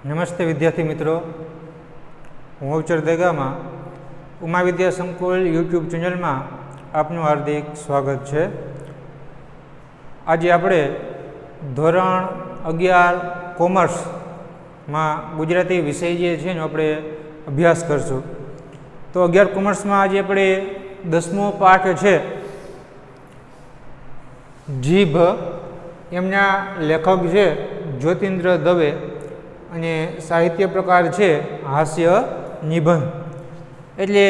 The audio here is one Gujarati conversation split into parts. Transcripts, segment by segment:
नमस्ते विद्यार्थी मित्रों, हूँ अवचर देगामा उमा विद्या संकुल यूट्यूब चेनल में आपनु हार्दिक स्वागत है। आज आपणे धोरण 11 कॉमर्स में गुजराती विषय जे छे आपणे अभ्यास करशुं। तो 11 कॉमर्स में आज आपणे 10मो पाठ है जीभ। एमना लेखक है ज्योतिन्द्र दवे અને સાહિત્ય પ્રકાર છે હાસ્ય નિબંધ। એટલે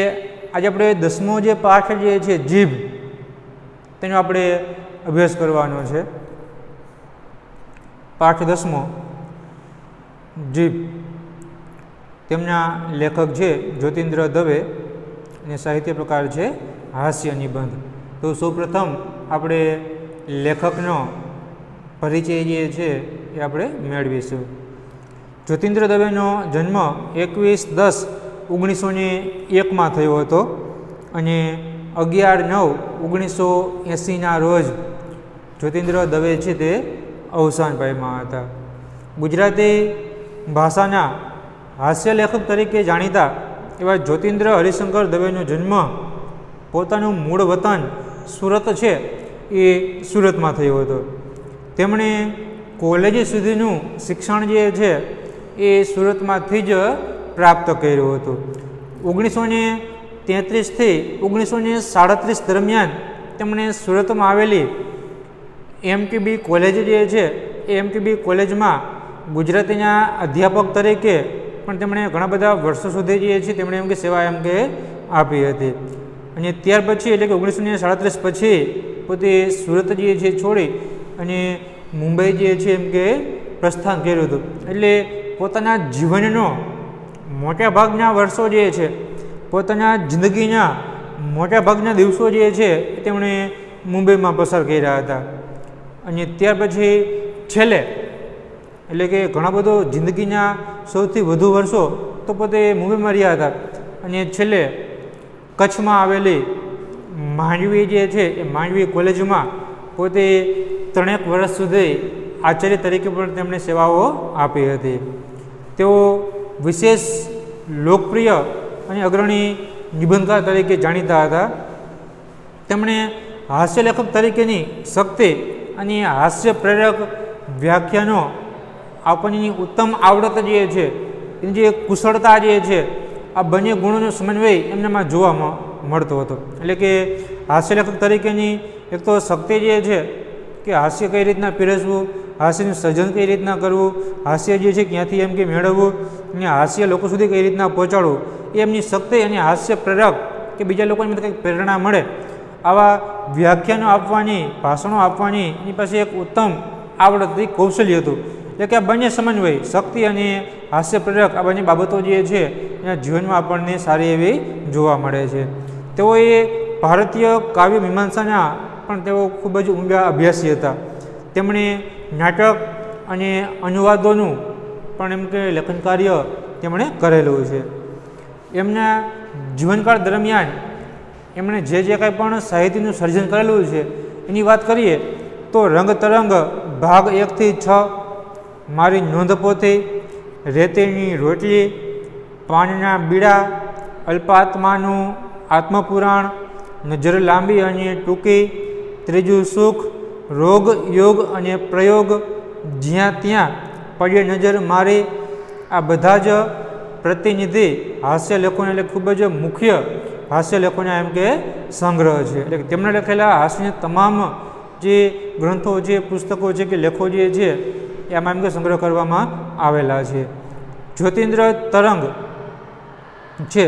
આજે આપણે 10મો જે પાઠ જે છે જીભ તેનો આપણે અભ્યાસ કરવાનો છે। પાઠ 10મો જીભ, તેમના લેખક છે જ્યોતિન્દ્ર દવે અને સાહિત્ય પ્રકાર છે હાસ્ય નિબંધ। તો સૌપ્રથમ આપણે લેખકનો પરિચય જે છે એ આપણે મેળવીશું। ज्योतिन्द्र दवेनो जन्म 21/10/1901 में थयो हतो अने 11/9/1980 रोज ज्योतिन्द्र दवे छे ते अवसान पाम्या हता। गुजराती भाषाना हास्य लेखक तरीके जाणीता एवा ज्योतिन्द्र हरिशंकर दवेनो जन्म पोतानुं मूळ वतन सूरत छे ए सूरत में थयो हतो। तेमणे कॉलेज सुधीनुं शिक्षण जे छे ए सूरत में ज प्राप्त कर्युं हतुं। 1933 थी 1937 दरमियान तेमणे सूरत में आवेली एमटीबी कॉलेज जे छे एमटीबी कॉलेज में गुजरातीना अध्यापक तरीके पण तेमणे घणा बधा वर्षो सुधी जे छे तेमणे एम के सेवा एम के आपी हती। अने त्यार पछी एटले के 1937 पछी पोते सूरत जे छे छोड़ी अने मुंबई जे छे एम के प्रस्थान कर्युं हतुं। एटले पोताना जीवननो मोटा भागना वर्षो जे छे पोताना जिंदगीना मोटा भागना दिवसो जे छे तेमणे मुंबई में पसार कर्या हता। अने त्यार पछी छेल्ले एटले के घणा बधो जिंदगीना सौथी वधु वर्षो तो पोते मुंबई में रह्या हता। अने छेल्ले कच्छ में आवेली मांडवी जे छे ए मांडवी कॉलेज में पोते 3 वर्ष सुधी आचार्य तरीके पण तेमणे सेवाओ आपी हती। तेओ विशेष लोकप्रिय अने अग्रणी निबंधकार तरीके जाणीता हता। तेमणे हास्य लेखक तरीकेनी शक्ति अने हास्य प्रेरक व्याख्यानो आपणनी उत्तम आवडत जे छे एनी जे कुशळता जे छे आ बने गुणोनो समन्वय एमनामां जोवा मळतो हतो। एटले के हास्य लेखक तरीकेनी एक तो शक्ति जे छे कि हास्य कई रीतना पीरसवुं, हास्यનું સર્જન કઈ રીતના કરવું, હાસ્ય જે છે ક્યાંથી એમ કે મેળવવું અને હાસ્ય લોકો સુધી કઈ રીતના પહોંચાડવું એ એમની શક્તિ અને હાસ્ય પ્રેરક કે બીજા લોકોને કંઈક પ્રેરણા મળે આવા વ્યાખ્યાનો આપવાની, ભાષણો આપવાની એની પાસે એક ઉત્તમ આવડત કૌશલ્ય હતું। એટલે કે આ બંને સમન્વય શક્તિ અને હાસ્ય પ્રેરક આ બંને બાબતો જે છે એના જીવનમાં આપણને સારી એવી જોવા મળે છે। તેઓએ ભારતીય કાવ્ય મીમાંસાના પણ તેઓ ખૂબ જ ઊંડા અભ્યાસી હતા। તેમણે नाटक अने अनुवादों पण एम के लेखन कार्य तेमणे करेलुं छे। एमना जीवनकाल दरमियान एमणे जे कांई पण साहित्यनुं सर्जन करेलुं छे एनी वात करीए तो रंग तरंग भाग 1 થી 6, मारी नोंधपोथी, रेतीनी रोटली, पानना बीड़ा, अल्पात्मानुं आत्मपुराण, नजर लांबी अने टूंकी, त्रीजुं सुख, रोग योग अने प्रयोग, ज्यां त्यां पड़े नजर मारी, आ बधा ज प्रतिनिधि हास्य लेखोना एटले खूब ज मुख्य हास्य लेखोना एम के संग्रह छे। एटले के तेमणे लखेला हास्यना तमाम जे ग्रंथो छे, पुस्तको छे के लेखो जे छे एमां एम के संग्रह करवामां आवेला छे। ज्योतिन्द्र तरंग छे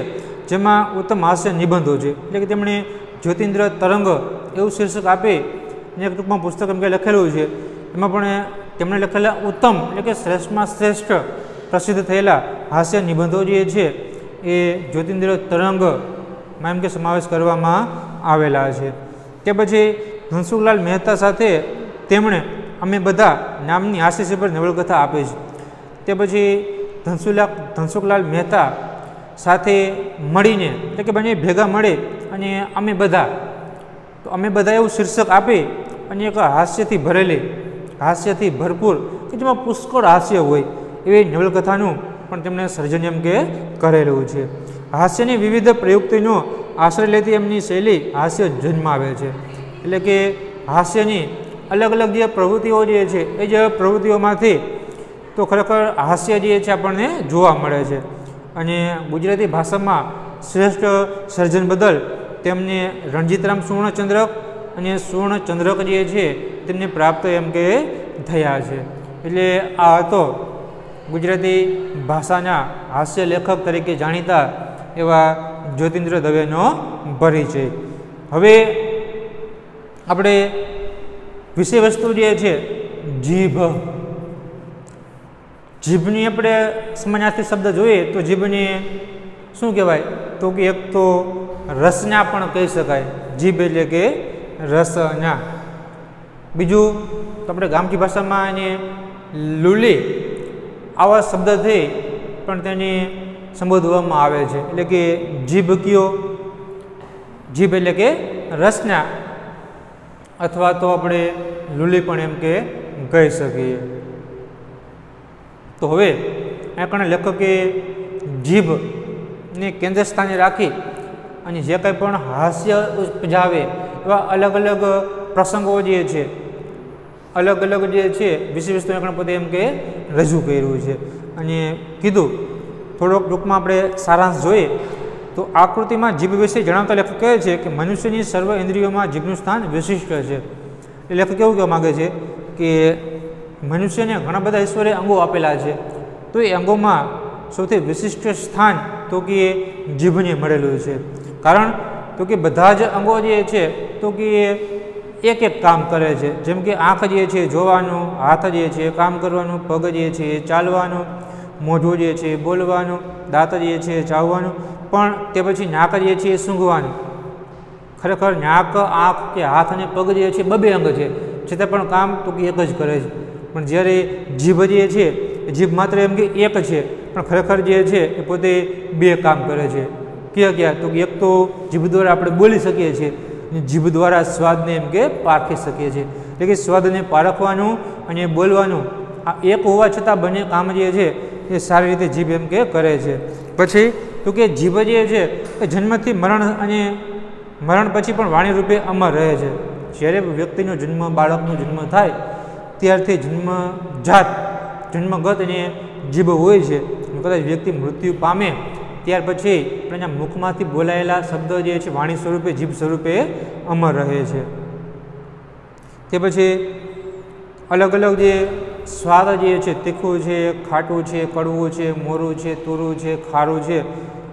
जेमां उत्तम हास्य निबंधो छे। एटले के तेमणे ज्योतिन्द्र तरंग एवुं शीर्षक आपी ने एक टूंकमां पुस्तक एम के लखेलुं छे। एमां पण तेमणे लखेला उत्तम एटले के श्रेष्ठमां श्रेष्ठ प्रसिद्ध थयेला हास्य निबंधो जे छे ए ज्योतिन्द्र तरंग में एम के समावेश करवामां आवेला छे। ते पछी धनसुखलाल मेहता साथे तेमणे अमे बधा नामनी हास्यसभर नवलकथा आपी छे। ते पछी धनसुखलाल मेहता साथे मळीने एटले के बने भेगा मळी अने अमे बधा तो अमे बधा एवुं शीर्षक आपी अने एक हास्यथी भरेली हास्यथी भरपूर कि जेमां पुष्कळ हास्य होय એવી નવલકથાનું પણ તેમણે સર્જન એમ કે કરેલું છે. હાસ્યની વિવિધ પ્રયુક્તિનો આશ્રય લેતી એમની શૈલી હાસ્ય જન્માવે છે. એટલે કે હાસ્યની અલગ અલગ જે પ્રવૃત્તિઓ જે છે એ જે પ્રવૃત્તિઓમાંથી તો ખરેખર હાસ્ય જે છે આપણને જોવા મળે છે. અને ગુજરાતી ભાષામાં શ્રેષ્ઠ સર્જન બદલ તેમને રણજીતરામ સુવર્ણચંદ્રક અને સુવર્ણચંદ્રક જે છે તેમને પ્રાપ્ત એમ કે થયા છે. એટલે આ હતો ગુજરાતી ભાષાના હાસ્ય લેખક તરીકે જાણીતા એવા જ્યોતિન્દ્ર દવેનો પરિચય. હવે આપણે વિષય વસ્તુ જે છે જીભ, જીભની આપણે સમાનાર્થી શબ્દ જોઈએ તો જીભને શું કહેવાય તો કે એક તો રસના પણ કહી શકાય. જીભ એટલે કે રસના. બીજું તો આપણે ગામઠી ભાષામાં એને લુલી આવા શબ્દથી પણ તેને સંબોધવામાં આવે છે. એટલે કે જીભ કયો, જીભ એટલે કે રસના, અથવા તો આપણે લુલી પણ એમ કે કહી શકીએ. તો હવે આ કણે લેખકે જીભને કેન્દ્ર સ્થાને રાખી અને જે કંઈ પણ હાસ્ય ઉપજાવે એવા અલગ અલગ પ્રસંગો જે છે, અલગ અલગ જે છે વિષય વસ્તુ આપણે પોતે એમ કે રજૂ કર્યું છે. અને કીધું થોડોક ટૂંકમાં આપણે સારાંશ જોઈએ તો આકૃતિમાં જીભ વિશે જણાવતા લેખક કહે છે કે મનુષ્યની સર્વ ઇન્દ્રિયોમાં જીભનું સ્થાન વિશિષ્ટ છે. એ લેખક એવું કહેવા માગે છે કે મનુષ્યને ઘણા બધા ઈશ્વરે અંગો આપેલા છે, તો એ અંગોમાં સૌથી વિશિષ્ટ સ્થાન તો કે જીભને મળેલું છે. કારણ તો કે બધા જ અંગો જે છે તો કે એક એક કામ કરે છે. જેમ કે આંખ જે છે જોવાનું, હાથ જે છે કામ કરવાનું, પગ જે છે ચાલવાનું, મોઢું જે છે બોલવાનું, દાંત જે છે ચાવવાનું, પણ તે પછી નાક જે છે એ સૂંઘવાનું. ખરેખર નાક, આંખ કે હાથ અને પગ જે છે બબે અંગ છે, છતાં પણ કામ તો કે એક જ કરે છે. પણ જ્યારે જીભ જે છે એ જીભ માત્ર એમ કે એક છે, પણ ખરેખર જે છે એ પોતે બે કામ કરે છે. ક્યાં ક્યાં તો એક તો જીભ દ્વારા આપણે બોલી શકીએ છીએ, જીભ દ્વારા સ્વાદને એમ કે પારખી શકીએ છીએ. એટલે કે સ્વાદને પારખવાનું અને બોલવાનું આ એક હોવા છતાં બંને કામ જે છે એ સારી રીતે જીભ એમ કે કરે છે. પછી તો કે જીભ જે છે એ જન્મથી મરણ અને મરણ પછી પણ વાણી રૂપે અમર રહે છે. જ્યારે વ્યક્તિનો જન્મ, બાળકનો જન્મ થાય ત્યારથી જન્મગત અને જીભ હોય છે. કદાચ વ્યક્તિ મૃત્યુ પામે ત્યાર પછી એના મુખમાંથી બોલાયેલા શબ્દ જે છે વાણી સ્વરૂપે, જીભ સ્વરૂપે અમર રહે છે. તે પછી અલગ અલગ જે સ્વાદ જે છે, તીખું છે, ખાટું છે, કડવું છે, મોરું છે, તુરું છે, ખારું છે,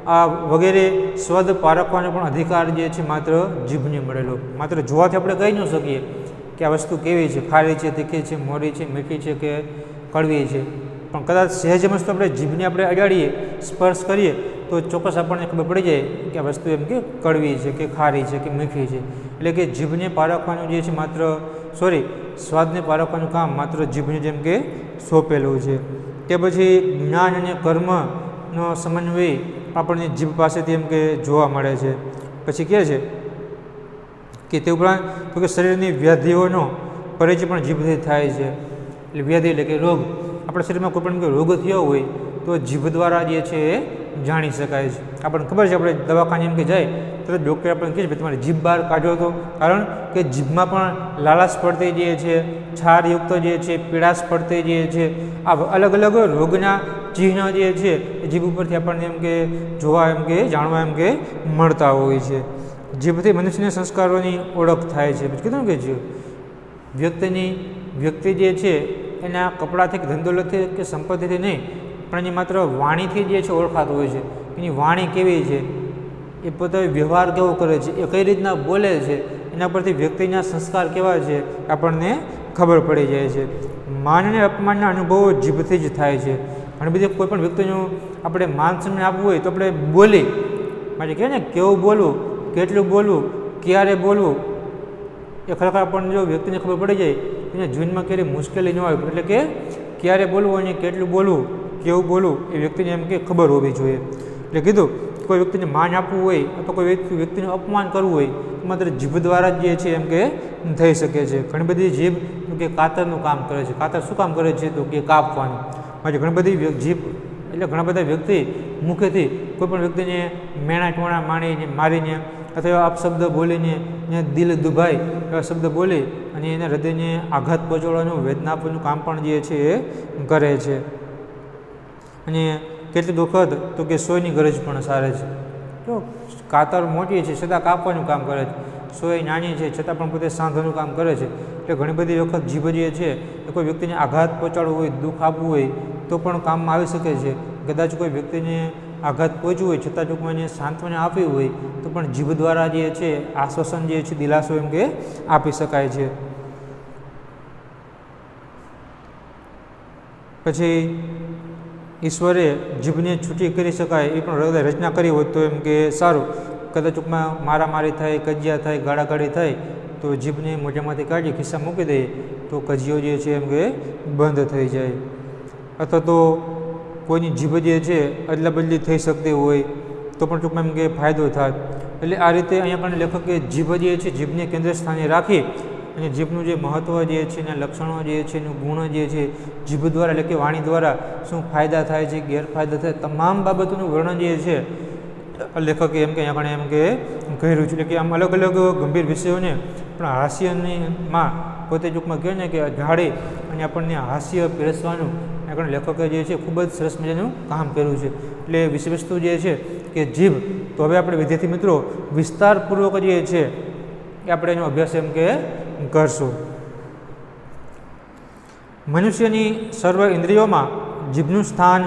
આ વગેરે સ્વાદ પારખવાનો પણ અધિકાર જે છે માત્ર જીભને મળેલો. માત્ર જોવાથી આપણે કહી ન શકીએ કે આ વસ્તુ કેવી છે, ખારી છે, તીખી છે, મોરી છે, મીઠી છે કે કડવી છે, પણ કદાચ સહેજ વસ્તુ આપણે જીભને આપણે અડાડીએ, સ્પર્શ કરીએ તો ચોક્કસ આપણને ખબર પડી જાય કે આ વસ્તુ એમ કે કડવી છે કે ખારી છે કે મીઠી છે. એટલે કે જીભને પારખવાનું જે છે માત્ર સ્વાદને પારખવાનું કામ માત્ર જીભને જેમ કે સોંપેલું છે. તે પછી જ્ઞાન અને કર્મનો સમન્વય આપણને જીભ પાસેથી એમ કે જોવા મળે છે. પછી કહે છે કે તે ઉપરાંત તો કે શરીરની વ્યાધિઓનો પરિચય પણ જીભથી થાય છે. એટલે વ્યાધિ એટલે કે રોગ, આપણા શરીરમાં કોઈ પણ રોગ થયો હોય તો જીભ દ્વારા જે છે એ જાણી શકાય છે. આપણને ખબર છે, આપણે દવાખાને એમ કે જાય તો ડૉક્ટર આપણને કહે છે તમારે જીભ બહાર કાઢો તો, કારણ કે જીભમાં પણ લાલાશ પડતી જે છે, છારયુક્ત જે છે, પીળાશ પડતી જે છે, આ અલગ અલગ રોગના ચિહ્ન જે છે એ જીભ ઉપરથી આપણને એમ કે જોવા એમ કે જાણવા એમ કે મળતા હોય છે. જીભથી મનુષ્યના સંસ્કારોની ઓળખ થાય છે. પછી કીધું કે વ્યક્તિ જે છે એના કપડાથી કે ધંધોલથી કે સંપત્તિથી નહીં, પણ એની માત્ર વાણીથી જે છે ઓળખાતું હોય છે. એની વાણી કેવી છે, એ પોતે વ્યવહાર કેવો કરે છે, એ કઈ રીતના બોલે છે, એના પરથી વ્યક્તિના સંસ્કાર કેવા છે આપણને ખબર પડી જાય છે. માન અને અપમાનના અનુભવો જીભથી જ થાય છે. ઘણી બધી કોઈ પણ વ્યક્તિનું આપણે માન સન્માન આપવું હોય તો આપણે બોલી માટે કહે ને કેવું બોલવું, કેટલું બોલવું, ક્યારે બોલવું, એ ખરેખર આપણને જો વ્યક્તિને ખબર પડી જાય એને જીવનમાં ક્યારેય મુશ્કેલી ન આવે. એટલે કે ક્યારે બોલવું અને કેટલું બોલવું, કેવું બોલવું એ વ્યક્તિને એમ કે ખબર હોવી જોઈએ. એટલે કીધું કોઈ વ્યક્તિને માન આપવું હોય અથવા કોઈ વ્યક્તિનું અપમાન કરવું હોય તો માત્ર જીભ દ્વારા જ જે છે એમ કે થઈ શકે છે. ઘણી બધી જીભ કે કાતરનું કામ કરે છે. કાતર શું કામ કરે છે તો કે કાપવાનું. માટે ઘણી બધી જીભ એટલે ઘણા બધા વ્યક્તિ મુખેથી કોઈપણ વ્યક્તિને મેણા ટોણા માણીને મારીને અથવા અપશબ્દ બોલીને દિલ દુભાઈ એવા શબ્દ બોલી અને એના હૃદયને આઘાત પહોંચાડવાનું વેદના આપવાનું કામ પણ જે છે એ કરે છે. અને કેટલીક વખત તો કે સોયની ગરજ પણ સારે છે. તો કાતર મોટી છે છતાં કાપવાનું કામ કરે છે, સોય નાની છે છતાં પણ પોતે સાંધવાનું કામ કરે છે. એટલે ઘણી બધી વખત જીભ જે છે એ કોઈ વ્યક્તિને આઘાત પહોંચાડવું હોય, દુઃખ આપવું હોય તો પણ કામમાં આવી શકે છે. કદાચ કોઈ વ્યક્તિને આઘાત પહોંચ્યું હોય છતાં ટૂંકમાં એને સાંત્વના આપવી હોય તો પણ જીભ દ્વારા જે છે આશ્વાસન જે છે, દિલાસો એમ કે આપી શકાય છે. પછી ઈશ્વરે જીભને છૂટી કરી શકાય એ પણ રચના કરી હોય તો એમ કે સારું. કદાચ ટૂંકમાં મારામારી થાય, કજિયા થાય, ગાળાગાળી થાય તો જીભને મોઢામાંથી કાઢી ખિસ્સા મૂકી દઈએ તો કજિયો જે છે એમ કે બંધ થઈ જાય. અથવા તો કોઈની જીભ જે છે અદલા બદલી થઈ શકતી હોય તો પણ ટૂંકમાં એમ કે ફાયદો થાય. એટલે આ રીતે અહીંયા પણ લેખકે જીભ જે છે જીભને કેન્દ્ર સ્થાને રાખી અને જીભનું જે મહત્ત્વ જે છે, એના લક્ષણો જે છે, એનું ગુણ જે છે, જીભ દ્વારા એટલે કે વાણી દ્વારા શું ફાયદા થાય છે, ગેરફાયદા થાય, તમામ બાબતોનું વર્ણન જે છે લેખકે એમ કે અહીંયા એમ કે કહ્યું છે. એટલે કે આમ અલગ અલગ ગંભીર વિષયોને પણ હાસ્યમાં પોતે ટૂંકમાં કહે ને કે ઢાળી અને આપણને હાસ્ય પીરસવાનું આગળ લેખકે જે છે ખૂબ જ સરસ મજાનું કામ કર્યું છે. એટલે વિષય વસ્તુ જે છે કે જીભ, તો હવે આપણે વિદ્યાર્થી મિત્રો વિસ્તારપૂર્વક જે છે એ આપણે એનો અભ્યાસ એમ કે કરશું. મનુષ્યની સર્વ ઇન્દ્રિયોમાં જીભનું સ્થાન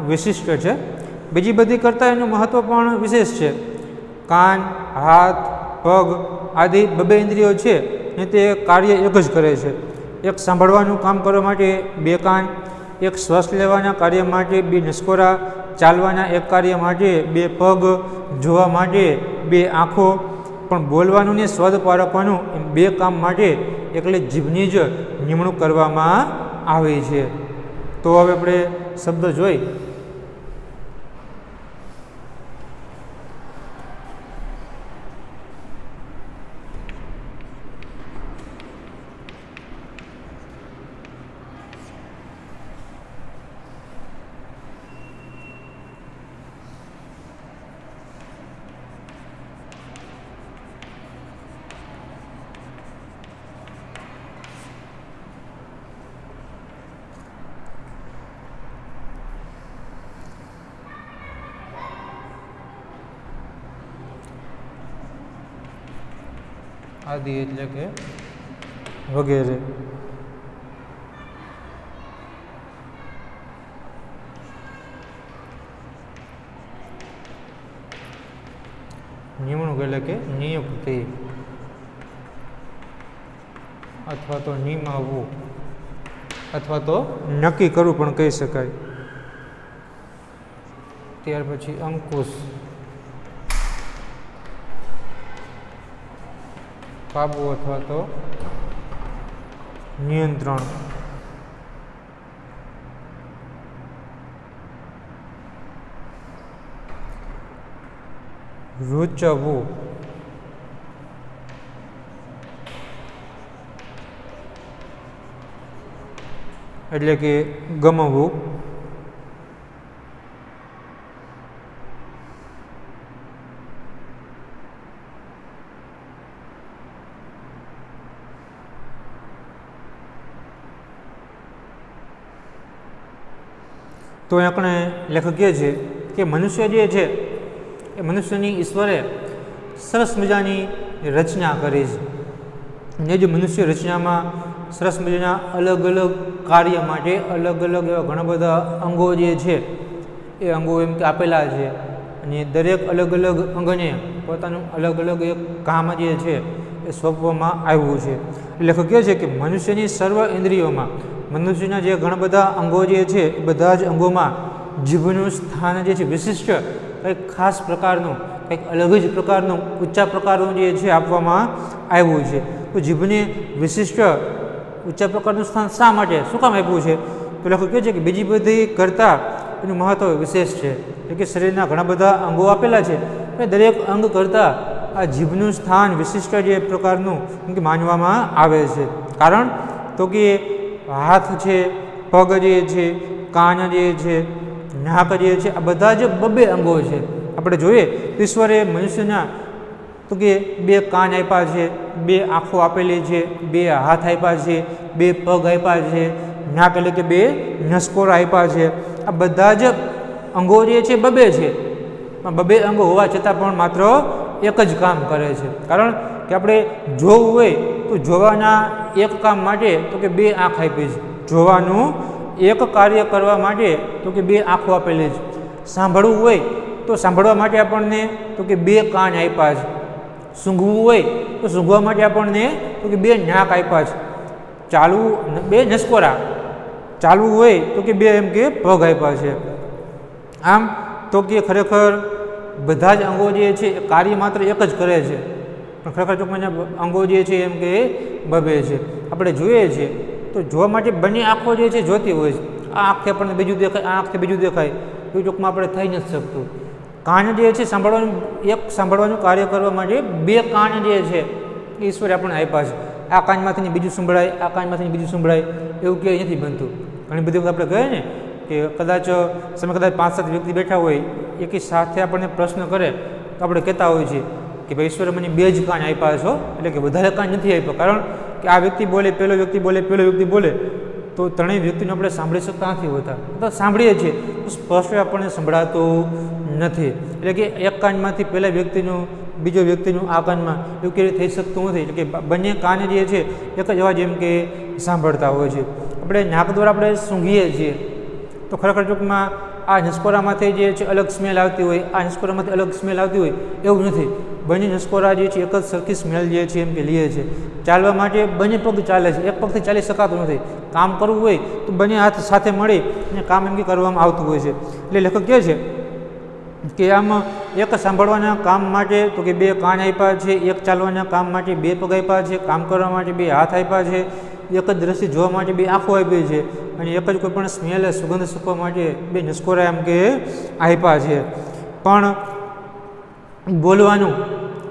વિશિષ્ટ છે. બીજી બધી કરતાં એનું મહત્ત્વ પણ વિશેષ છે. કાન, હાથ, પગ આદિ બબે ઇન્દ્રિયો છે ને તે કાર્ય એક જ કરે છે. એક સાંભળવાનું કામ કરવા માટે બે કાન, એક શ્વાસ લેવાના કાર્ય માટે બે નસકોરા, ચાલવાના એક કાર્ય માટે બે પગ, જોવા માટે બે આંખો, પણ બોલવાનું ને સ્વાદ પારખવાનું એમ બે કામ માટે એટલે જીભની જ નિમણૂક કરવામાં આવી છે. તો હવે આપણે શબ્દ જોઈ આદિ એટલે કે વગેરે. નિમણૂક એટલે કે નિયુક્તિ અથવા તો નિમાવવું અથવા તો નક્કી કરવું પણ કહી શકાય. ત્યાર પછી અંકુશ, કાબુ અથવા તો નિયંત્રણ. રૂચવું એટલે કે ગમવું. તો આપણે લેખક કહે છે કે મનુષ્ય જે છે એ મનુષ્યની ઈશ્વરે સરસ મજાની રચના કરી છે. ને જે મનુષ્ય રચનામાં સરસ મજાના અલગ અલગ કાર્ય માટે અલગ અલગ એવા ઘણા બધા અંગો જે છે એ અંગો એમ કે આપેલા છે. અને દરેક અલગ અલગ અંગને પોતાનું અલગ અલગ એક કામ જે છે એ સોંપવામાં આવ્યું છે. લેખક કહે છે કે મનુષ્યની સર્વ ઇન્દ્રિયોમાં મનુષ્યના જે ઘણા બધા અંગો જે છે એ બધા જ અંગોમાં જીભનું સ્થાન જે છે વિશિષ્ટ કંઈક ખાસ પ્રકારનું, કંઈક અલગ જ પ્રકારનું, ઊંચા પ્રકારનું જે છે આપવામાં આવ્યું છે. તો જીભને વિશિષ્ટ ઊંચા પ્રકારનું સ્થાન શા માટે, શું કામ આપ્યું છે? તો લેખક કહે છે કે બીજી બધી કરતાં એનું મહત્ત્વ વિશેષ છે. એટલે કે શરીરના ઘણા બધા અંગો આપેલા છે અને દરેક અંગ કરતાં આ જીભનું સ્થાન વિશિષ્ટ જે પ્રકારનું માનવામાં આવે છે. કારણ તો કે હાથ છે, પગ જે છે, કાન જે છે, નાક જે છે, આ બધા જ બબે અંગો છે. આપણે જોઈએ તો ઈશ્વરે મનુષ્યના તો કે 2 કાન આપ્યા છે, 2 આંખો આપેલી છે, 2 હાથ આપ્યા છે, 2 પગ આપ્યા છે, નાક એટલે કે 2 નસકોરા આપ્યા છે. આ બધા જ અંગો જે છે બબે છે, પણ બબે અંગો હોવા છતાં પણ માત્ર એક જ કામ કરે છે. કારણ કે આપણે જોવું હોય તો જોવાના એક કામ માટે તો કે 2 આંખ આપી છે, જોવાનું એક કાર્ય કરવા માટે તો કે 2 આંખો આપેલી છે. સાંભળવું હોય તો સાંભળવા માટે આપણને તો કે 2 કાન આપ્યા છે. સૂંઘવું હોય તો સૂંઘવા માટે આપણને તો કે 2 નાક આપ્યા છે. ચાલવું 2 નસકોરા, ચાલવું હોય તો કે 2 એમ કે પગ આપ્યા છે. આમ તો કે ખરેખર બધા જ અંગો જે છે એ કાર્ય માત્ર એક જ કરે છે, પણ ખરેખર ચોખ્ખાના અંગો જે છે એમ કે બબે છે. આપણે જોઈએ છીએ તો જોવા માટે બંને આંખો જે છે જોતી હોય છે. આ આંખથી આપણને બીજું દેખાય, આ આંખથી બીજું દેખાય, એવું ચોખ્ખમાં આપણે થઈ નથી શકતું. કાન જે છે સાંભળવાનું કાર્ય કરવા માટે 2 કાન જે છે ઈશ્વરે આપણને આપ્યા છે. આ કાનમાંથી બીજું સંભળાય, આ કાનમાંથી બીજું સંભળાય, એવું ક્યાંય નથી બનતું. ઘણી બધી વખત આપણે કહીએ ને કે કદાચ 5-7 વ્યક્તિ બેઠા હોય, એકી સાથે આપણને પ્રશ્ન કરે તો આપણે કહેતા હોઈએ છીએ કે ભાઈ ઈશ્વરે મને 2 જ કાન આપ્યા છો, એટલે કે વધારે કાન નથી આપ્યા. કારણ કે આ વ્યક્તિ બોલે, પેલો વ્યક્તિ બોલે, પેલો વ્યક્તિ બોલે, તો ત્રણેય વ્યક્તિને આપણે સાંભળી શકતા નથી હોતા. તો સાંભળીએ છીએ તો સ્પષ્ટ આપણને સંભળાતું નથી. એટલે કે એક કાનમાંથી પહેલા વ્યક્તિનું, બીજો વ્યક્તિનું આ કાનમાં એવું કે થઈ શકતું નથી. એટલે કે બંને કાન જે છે એક જ અવાજ એમ કે સાંભળતા હોય છે. આપણે નાક દ્વારા આપણે સૂંઘીએ છીએ તો ખરેખર ટૂંકમાં આ નસકોરામાંથી જે છે અલગ સ્મેલ આવતી હોય, આ નસકોરામાંથી અલગ સ્મેલ આવતી હોય, એવું નથી. બંને નસકોરા જે છે એક જ સરખી સ્મેલ જે છે એમ કે લે છે. ચાલવા માટે બંને પગ ચાલે છે, એક પગથી ચાલી શકાતું નથી. કામ કરવું હોય તો બંને હાથ સાથે મળી અને કામ એમ કે કરવામાં આવતું હોય છે. એટલે લેખક કહે છે કે આમ એક સાંભળવાના કામ માટે તો કે 2 કાન આપ્યા છે, એક ચાલવાના કામ માટે 2 પગ આપ્યા છે, કામ કરવા માટે 2 હાથ આપ્યા છે, એક જ દ્રશ્ય જોવા માટે 2 આંખો આપી છે, અને એક જ કોઈ પણ સ્મેલ સુગંધ શીખવા માટે 2 નસકોરા એમ કે આપ્યા છે. પણ બોલવાનું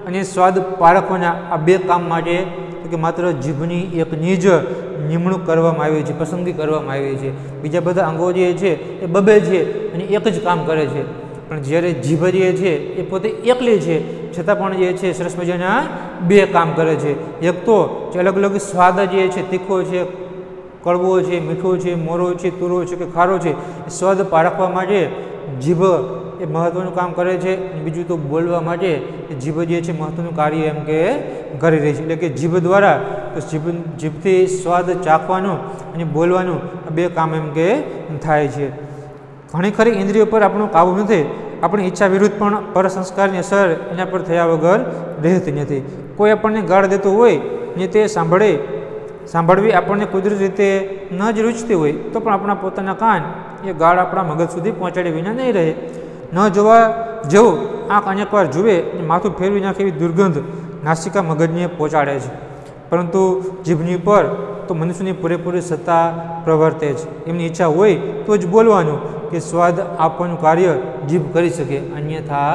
અને સ્વાદ પારખવાના આ 2 કામ માટે તો કે માત્ર જીભની એકની જ નિમણૂક કરવામાં આવી છે, પસંદગી કરવામાં આવી છે. બીજા બધા અંગો જે છે એ બબે છે અને એક જ કામ કરે છે. પણ જ્યારે જીભ જે છે એ પોતે એકલી છે, છતાં પણ જે છે સરસ મજાના 2 કામ કરે છે. એક તો જે અલગ અલગ સ્વાદ જે છે, તીખો છે, કડવો છે, મીઠો છે, મોરો છે, તુરો છે કે ખારો છે, એ સ્વાદ પારખવા માટે જીભ એ મહત્ત્વનું કામ કરે છે. અને બીજું તો બોલવા માટે એ જીભ જે છે મહત્ત્વનું કાર્ય એમ કે કરી રહી છે. એટલે કે જીભ દ્વારા તો જીભથી સ્વાદ ચાખવાનું અને બોલવાનું આ 2 કામ એમ કે થાય છે. ઘણી ખરી ઇન્દ્રિયો પર આપણો કાબુ નથી. આપણી ઈચ્છા વિરુદ્ધ પણ પર સંસ્કારની અસર એના પર થયા વગર રહેતી નથી. કોઈ આપણને ગાળ દેતું હોય ને તે સાંભળવી આપણને કુદરતી રીતે ન જ રૂચતી હોય તો પણ આપણા પોતાના કાન એ ગાળ આપણા મગજ સુધી પહોંચાડે વિના નહીં રહે. ન જોવા જેવું આંખ અનેકવાર જુએ અને માથું ફેરવી નાખે એવી દુર્ગંધ નાસિકા મગજને પહોંચાડે છે, પરંતુ જીભની પર તો મનુષ્યની પૂરેપૂરી સત્તા પ્રવર્તે છે. એમની ઈચ્છા હોય તો જ બોલવાનું કે સ્વાદ આપવાનું કાર્ય જીભ કરી શકે, અન્યથા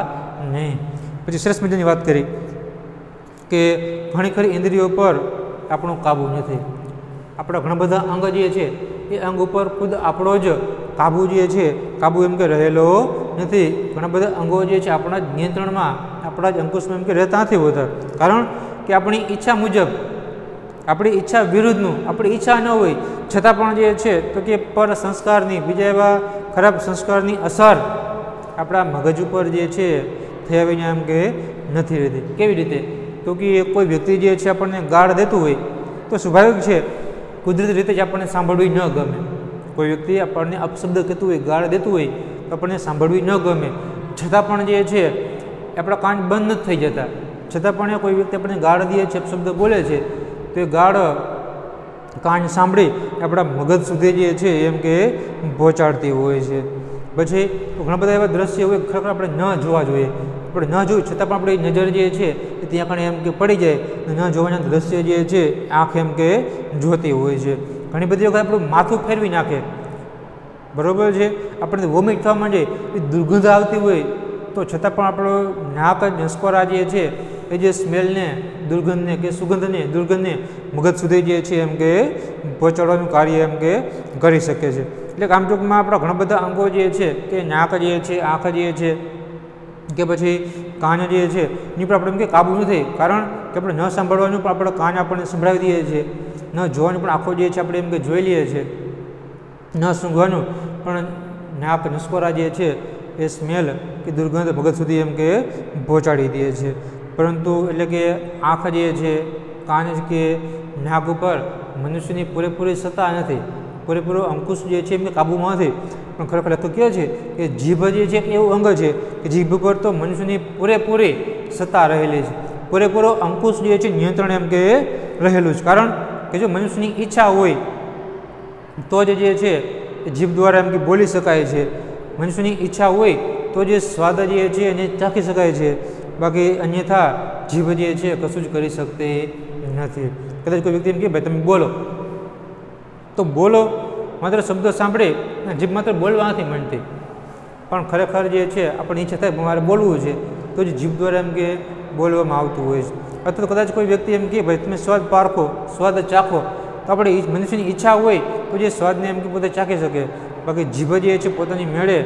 નહીં. પછી સરસ મજાની વાત કરી કે ઘણી ખરી ઇન્દ્રિયો પર આપણો કાબુ નથી. આપણા ઘણા બધા અંગ જે છે એ અંગ ઉપર ખુદ આપણો જ કાબુ જે છે, કાબુ એમ કે રહેલો નથી. ઘણા બધા અંગો જે છે આપણા જ નિયંત્રણમાં, આપણા જ અંકુશમાં એમ કે રહેતા નથી હોતા. કારણ કે આપણી ઈચ્છા મુજબ, આપણી ઈચ્છા વિરુદ્ધનું, આપણી ઈચ્છા ન હોય છતાં પણ જે છે તો કે પર સંસ્કારની, બીજા એવા ખરાબ સંસ્કારની અસર આપણા મગજ ઉપર જે છે થયા વિના એમ કે નથી રહેતી. કેવી રીતે? તો કે કોઈ વ્યક્તિ જે છે આપણને ગાળ દેતું હોય તો સ્વાભાવિક છે કુદરતી રીતે જ આપણને સાંભળવી ન ગમે. કોઈ વ્યક્તિ આપણને અપશબ્દ કહેતું હોય, ગાળ દેતું હોય તો આપણને સાંભળવી ન ગમે, છતાં પણ જે છે આપણા કાન બંધ નથી થઈ જતા. છતાં પણ કોઈ વ્યક્તિ આપણને ગાળ દે છે, અપશબ્દ બોલે છે, તો એ ગાળ કાન સાંભળી આપણા મગજ સુધી જે છે એમ કે પહોંચાડતી હોય છે. પછી ઘણા બધા એવા દ્રશ્ય હોય ખરેખર આપણે ન જોવા જોઈએ. આપણે ન જોયું છતાં પણ આપણી નજર જે છે એ ત્યાં કણે એમ કે પડી જાય, ન જોવાના દ્રશ્ય જે છે આંખ એમ કે જોતી હોય છે. ઘણી બધી વખત આપણું માથું ફેરવી નાખે, બરાબર છે, આપણને વોમિટ થવા માંડે, એ દુર્ગંધ આવતી હોય તો છતાં પણ આપણો નાક નસકોરા જે છે એ જે સ્મેલને, દુર્ગંધને કે સુગંધને, દુર્ગંધને મગજ સુધી જે છે એમ કે પહોંચાડવાનું કાર્ય એમ કે કરી શકે છે. એટલે આમ ટૂંકમાં આપણા ઘણા બધા અંગો જે છે કે નાક જે છે, આંખ જે છે કે પછી કાન જે છે એની પર આપણે એમ કે કાબુ નથી. કારણ કે આપણે ન સાંભળવાનું પણ આપણે કાન આપણને સંભળાવી દઈએ છીએ, ન જોવાનું પણ આંખો જે છે આપણે એમ કે જોઈ લઈએ છીએ, ન સૂંઘવાનું પણ નાક નસકોરા જે છે એ સ્મેલ કે દુર્ગંધ મગજ સુધી એમ કે પહોંચાડી દે છે. પરંતુ એટલે કે આંખ જે છે, કાન કે નાક ઉપર મનુષ્યની પૂરેપૂરી સત્તા નથી, પૂરેપૂરો અંકુશ જે છે એમને કાબૂમાં નથી. પણ ખરેખર તો કહે છે કે જીભ જે છે એવું અંગ છે કે જીભ પર તો મનુષ્યની પૂરેપૂરી સત્તા રહેલી છે, પૂરેપૂરો અંકુશ જે છે નિયંત્રણ એમ કે રહેલું છે. કારણ કે જો મનુષ્યની ઈચ્છા હોય તો જ જે છે એ જીભ દ્વારા એમ કે બોલી શકાય છે, મનુષ્યની ઈચ્છા હોય તો જે સ્વાદ જે છે એને ચાખી શકાય છે, બાકી અન્યથા જીભ જે છે કશું જ કરી શકતી નથી. કદાચ કોઈ વ્યક્તિ એમ કે ભાઈ તમે બોલો, તો બોલો માત્ર શબ્દ સાંભળે જીભ માત્ર બોલવા નથી માંડતી, પણ ખરેખર જે છે આપણને ઈચ્છા થાય મારે બોલવું છે તો જ જીભ દ્વારા એમ કે બોલવામાં આવતું હોય છે. અથવા તો કદાચ કોઈ વ્યક્તિ એમ કે ભાઈ તમે સ્વાદ પારખો, સ્વાદ ચાખો, તો આપણે મનુષ્યની ઈચ્છા હોય તો જે સ્વાદને એમ કે પોતે ચાખી શકે, બાકી જીભ જે છે પોતાની મેળે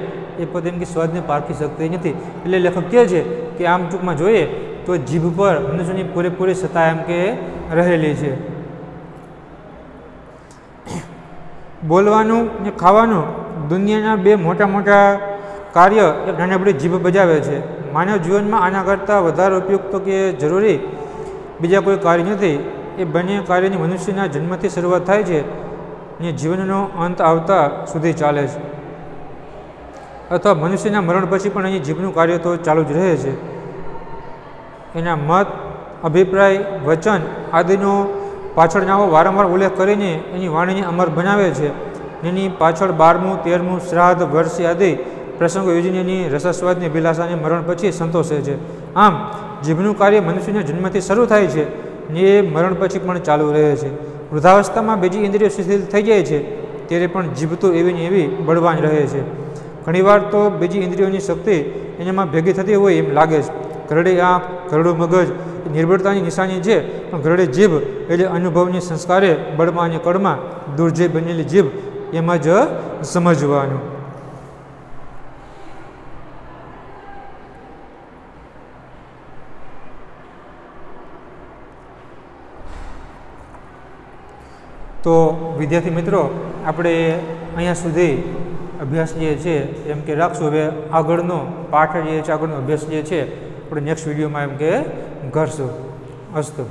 એ પોતે એમ કે સ્વાદને પારખી શકતી નથી. એટલે લેખક કહે છે કે આમ ટૂંકમાં જોઈએ તો જીભ પર મનુષ્યની પૂરેપૂરી સત્તા એમ કે રહેલી છે. બોલવાનું ને ખાવાનું દુનિયાના બે મોટા મોટા કાર્ય એક નાની આપણી જીભ બજાવે છે. માનવ જીવનમાં આના કરતાં વધારે ઉપયુક્ત કે જરૂરી બીજા કોઈ કાર્ય નથી. એ બંને કાર્યની મનુષ્યના જન્મથી શરૂઆત થાય છે અને જીવનનો અંત આવતા સુધી ચાલે છે, અથવા મનુષ્યના મરણ પછી પણ અહીં જીભનું કાર્ય તો ચાલુ જ રહે છે. એના મત, અભિપ્રાય, વચન આદિનો પાછળનાઓ વારંવાર ઉલ્લેખ કરીને એની વાણીને અમર બનાવે છે. એની પાછળ 12મું, 13મું શ્રાદ્ધ, વર્ષી આદિ પ્રસંગો યોજીને એની રસાસ્વાદની અભિલાષાને મરણ પછી સંતોષે છે. આમ જીભનું કાર્ય મનુષ્યના જન્મથી શરૂ થાય છે ને એ મરણ પછી પણ ચાલુ રહે છે. વૃદ્ધાવસ્થામાં બીજી ઇન્દ્રિયો શિથિલ થઈ જાય છે ત્યારે પણ જીભ તો એવી ને એવી બળવાન રહે છે. ઘણીવાર તો બીજી ઇન્દ્રિયોની શક્તિ એનામાં ભેગી થતી હોય એમ લાગે છે. ઘરડી આંખ, ઘરડું મગજ એ નિર્બળતાની નિશાની છે, પણ ઘરડી જીભ એટલે અનુભવની સંસ્કારે બળમાં અને કળમાં દુર્જય બનેલી જીભ એમાં જ સમજવાનું. તો વિદ્યાર્થી મિત્રો આપણે અહીંયા સુધી અભ્યાસ જે છે એમ કે રાખશું. હવે આગળનો પાઠ જે છે, આગળનો અભ્યાસ જે છે આપણે નેક્સ્ટ વિડીયોમાં એમ કે કરશું. અસ્તુ.